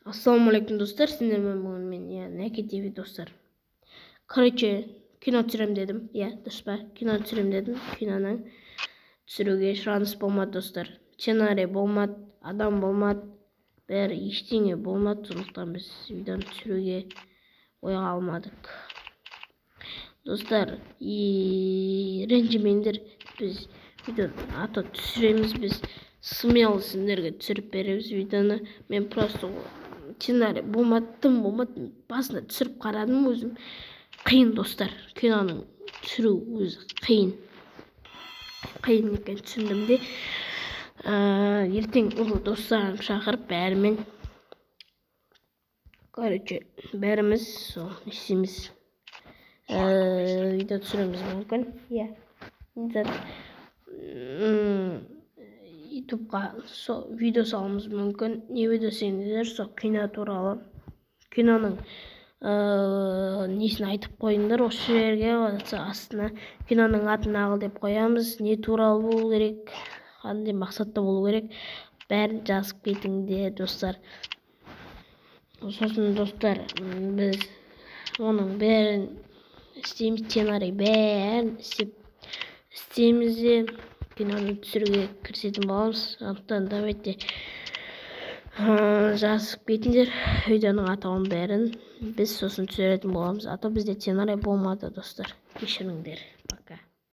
Ассалаумалейкум достар, сіздермен бүгін мен Неке ТВ достар. Короче, кино түсірем дедім. Дұрыс па? Кино түсірем дедім. Киноның түсіруге сұраныс болмады достар. Сценарий болмады, адам болмады, бәрі ештеңе болмады. Сондықтан біз видеоны түсіруге қоя алмадық. Достар, ренжімеңдер, біз видеоны ата түсіреміз, біз смело сендерге түсіріп береміз видеоны. Мен просто сценарий болмады, басында түсіріп қарадым өзім. Қиын достар, киноның түсіру өзі қиын екен түсіндім де. Ертең достарым шақырып бәрімен, короче, бәріміз сол істейміз, видео түсіреміз мүмкін. ютубқа видео саламыз мүмкін. Не видео сендер сол кино туралы, киноның несін айтып қойыңдар осы жерге, астына киноның атын ағыл деп қоямыз. Не туралы болу керек, қандай мақсатта болу керек, бәрін жазып кетіңдер достар. Сосын достар, біз оның бәрін істейміз, сценарий бәрін істейміз де киноны түсіруге кірісетін боламыз. Сондықтан давайте жазып кетіңдер видеоның атауын бәрін, біз сосын түсіретін боламыз. А то бізде сценарий болмады достар, кешіріңдер. Пока.